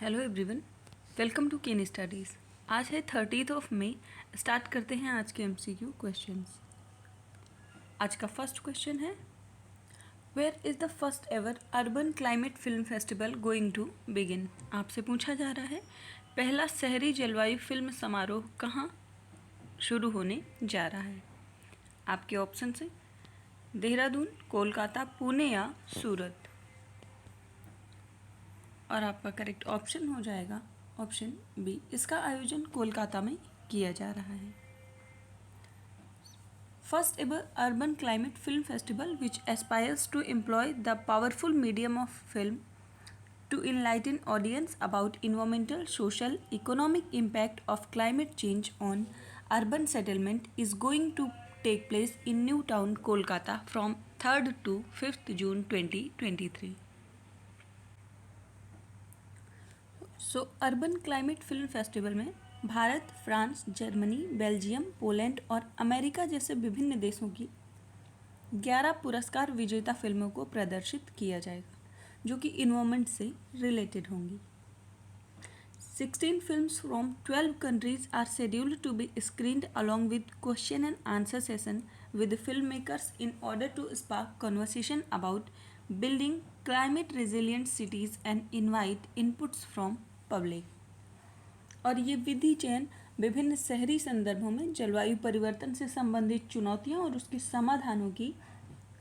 Hello everyone, welcome to Ken Studies. आज है 30 मई। Start करते हैं आज के एमसीक्यू क्वेश्चंस। आज का फर्स्ट क्वेश्चन है, where is the first ever urban climate film festival going to begin. आपसे पूछा जा रहा है पहला शहरी जलवायु फिल्म समारोह कहाँ शुरू होने जा रहा है। आपके ऑप्शन हैं देहरादून, कोलकाता, पुणे या सूरत। और आपका करेक्ट ऑप्शन हो जाएगा ऑप्शन बी। इसका आयोजन कोलकाता में किया जा रहा है। First ever urban climate film festival which aspires to employ the powerful medium of film to enlighten audience about environmental, social, economic impact of climate change on urban settlement is going to take place in New Town, Kolkata from 3rd to 5th June 2023. So urban climate film festival में Bharat, France, Germany, Belgium, Poland और America जैसे विभिन्न देशों की 11 पुरस्कार विजेता फिल्मों को प्रदर्शित किया जाएगा जो कि इन्वायरमेंट से रिलेटेड होंगी। 16 films from 12 countries are scheduled to be screened along with question and answer session with film makers in order to spark conversation about building climate resilient cities and invite inputs from public. और ये विधि चयन विभिन्न शहरी संदर्भों में जलवायु परिवर्तन से संबंधित चुनौतियों और उसके समाधानों की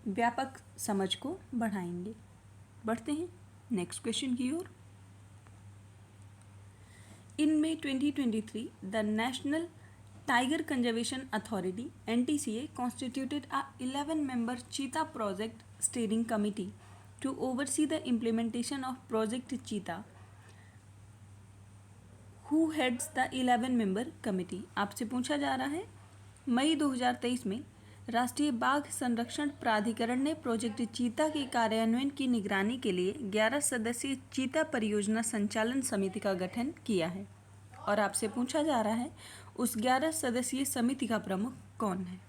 व्यापक समझ को बढ़ाएंगे। बढ़ते हैं नेक्स्ट क्वेश्चन की ओर। इन मई 2023 the national tiger conservation authority NTCA constituted a 11-member cheetah project steering committee to oversee the implementation of Project Cheetah. Who heads the 11-member committee? आपसे पूछा जा रहा है मई 2023 में राष्ट्रीय बाघ संरक्षण प्राधिकरण ने प्रोजेक्ट चीता के कार्यान्वयन की निगरानी के लिए 11 सदस्यीय चीता परियोजना संचालन समिति का गठन किया है। और आपसे पूछा जा रहा है उस 11 सदस्यीय समिति का प्रमुख कौन है।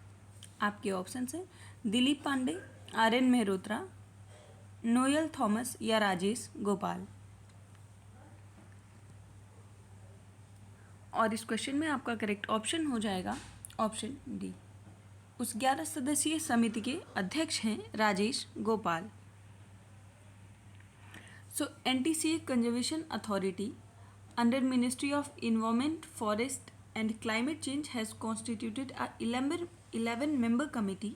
आपके ऑप्शन हैं Dilip Pandey, RN Mehrotra, Noel Thomas या राजेश गोपाल। और इस क्वेश्चन में आपका करेक्ट ऑप्शन हो जाएगा ऑप्शन डी। उस 11 सदस्यीय समिति के अध्यक्ष हैं राजेश गोपाल। सो NTCA conservation authority under ministry of environment, forest and climate change has constituted a 11-member committee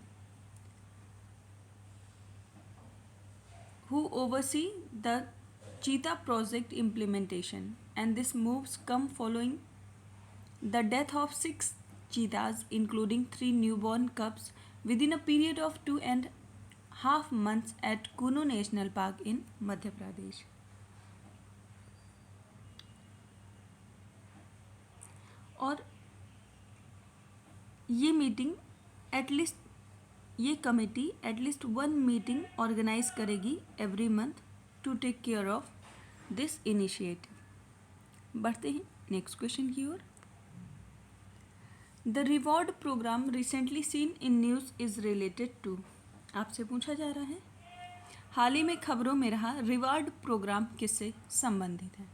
who oversee the cheetah project implementation, and this moves come following the death of 6 cheetahs including 3 newborn cubs within a period of 2.5 months at Kuno National Park in Madhya Pradesh. और ये meeting ये committee at least 1 meeting organise करेगी every month to take care of this initiative. बढ़ते हैं next question की ओर। The reward programme recently seen in news is related to. आपसे पूछा जा रहा है हाल ही में खबरों में रहा रिवॉर्ड प्रोग्राम किससे संबंधित है।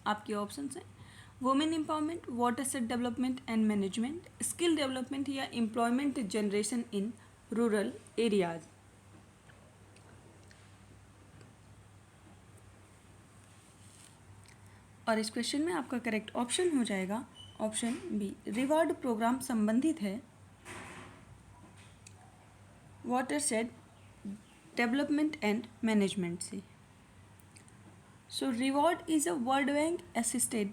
आपके ऑप्शन हैं women empowerment, watershed development and management, skill development या employment generation in rural areas. और इस क्वेश्चन में आपका करेक्ट ऑप्शन हो जाएगा ऑप्शन बी। रिवॉर्ड प्रोग्राम संबंधित है watershed development and management से। So reward is a World Bank assisted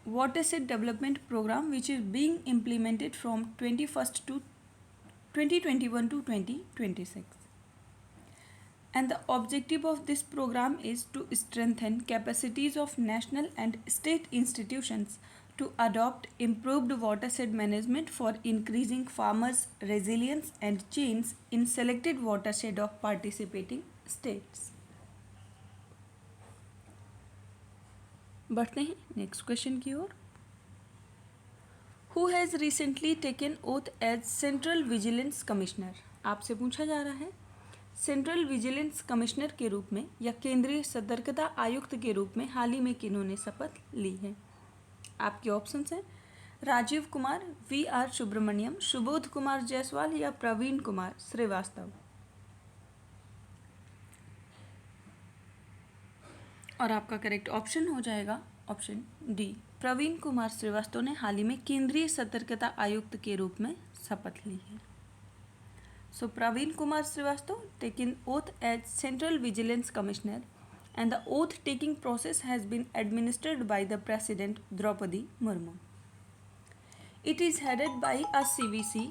water set development program which is being implemented from 2021 to 2026, and the objective of this program is to strengthen capacities of national and state institutions to adopt improved water set management for increasing farmers resilience and change in selected watershed of participating states. बढ़ते हैं next question की ओर। Who has recently taken oath as central vigilance commissioner. आपसे पूछा जा रहा है central vigilance commissioner के रूप में या केंद्रीय सतर्कता आयुक्त के रूप में हाल ही में किन्होंने शपथ ली है? आपके ऑप्शंस हैं राजीव कुमार, VR सुब्रमण्यम, सुबोध कुमार जायसवाल या प्रवीण कुमार श्रीवास्तव। और आपका करेक्ट ऑप्शन हो जाएगा ऑप्शन डी, प्रवीण कुमार श्रीवास्तव ने हाल ही में केंद्रीय सतर्कता आयुक्त के रूप में शपथ ली है। सो Praveen Kumar Srivastava taken oath as Central Vigilance Commissioner and the oath taking process has been administered by the President Draupadi Murmu. It is headed by a CVC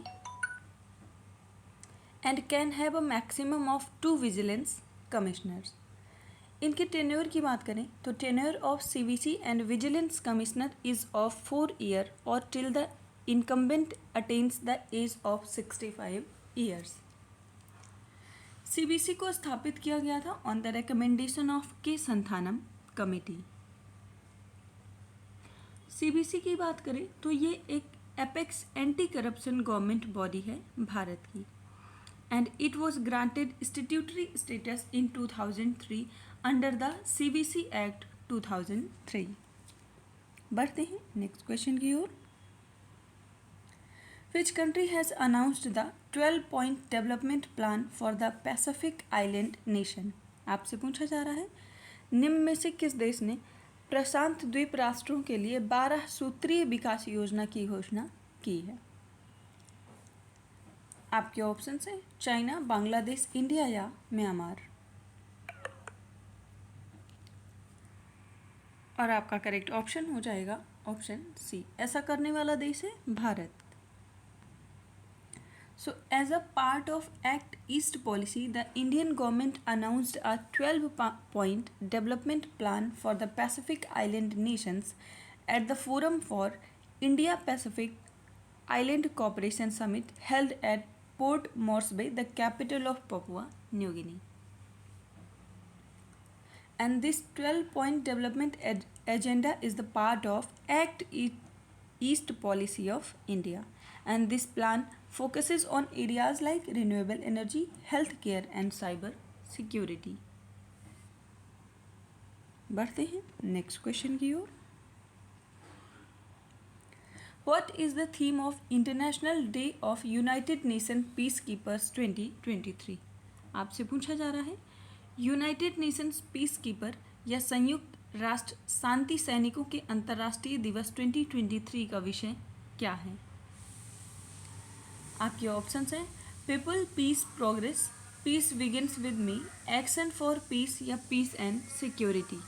and can have a maximum of 2 vigilance commissioners. इनके tenure की बात करें तो tenure of CVC and vigilance commissioner is of 4 year और till the incumbent attains the age of 65 years. CVC को स्थापित किया गया था ऑन द रिकमेंडेशन ऑफ के संथानम कमेटी। CVC की बात करें तो ये एक apex anti corruption government body है भारत की and it was granted statutory status in 2003 under the CVC act 2003। बढ़ते हैं नेक्स्ट क्वेश्चन की ओर। Which country has announced the 12-point development plan for the Pacific Island nation? आपसे पूछा जा रहा है निम्न में से किस देश ने प्रशांत द्वीप राष्ट्रों के लिए 12 सूत्रीय विकास योजना की घोषणा की है? आपके ऑप्शन है चाइना, बांग्लादेश, इंडिया या म्यांमार। और आपका करेक्ट ऑप्शन हो जाएगा ऑप्शन सी, ऐसा करने वाला देश है Bharat. So, as a part of Act East policy, the Indian government announced a 12-point development plan for the Pacific Island nations at the Forum for India-Pacific Island Cooperation Summit held at Port Moresby, the capital of Papua New Guinea. And this 12-point development agenda is the part of Act East policy of India. And this plan focuses on areas like renewable energy, healthcare and cyber security. बढ़ते हैं next question की ओर। What is the theme of International Day of United Nations Peacekeepers 2023? आपसे पूछा जा रहा है United Nations piece keeper या संयुक्त राष्ट्र शांति सैनिकों के अंतर्राष्ट्रीय दिवस 2023 का विषय क्या है? आपके ऑप्शंस हैं people, peace, progress, peace begins with me, action for peace या पीस एंड सिक्योरिटी।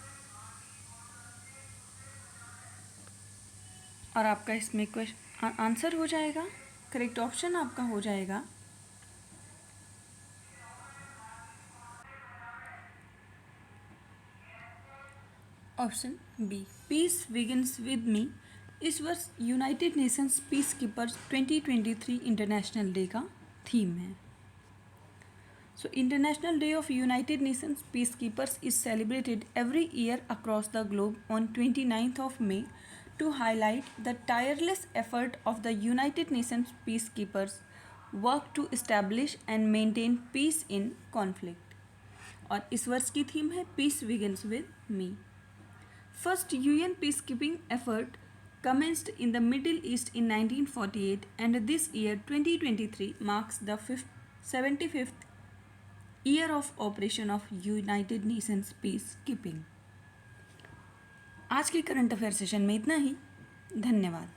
और आपका इसमें आंसर हो जाएगा करेक्ट ऑप्शन आपका हो जाएगा option B, peace begins with me. इस वर्ष United Nations peace keepers 2023 international day का थीम है। So international day of United Nations peace keepers is celebrated every year across the globe on 29th of May to highlight the tireless effort of the United Nations peacekeepers work to establish and maintain peace in conflict। और इस वर्ष की theme है peace begins with me. First UN peacekeeping effort commenced in the Middle East in 1948 and this year 2023 marks the 75th year of operation of United Nations peacekeeping। आज के current affair session में इतना ही। धन्यवाद।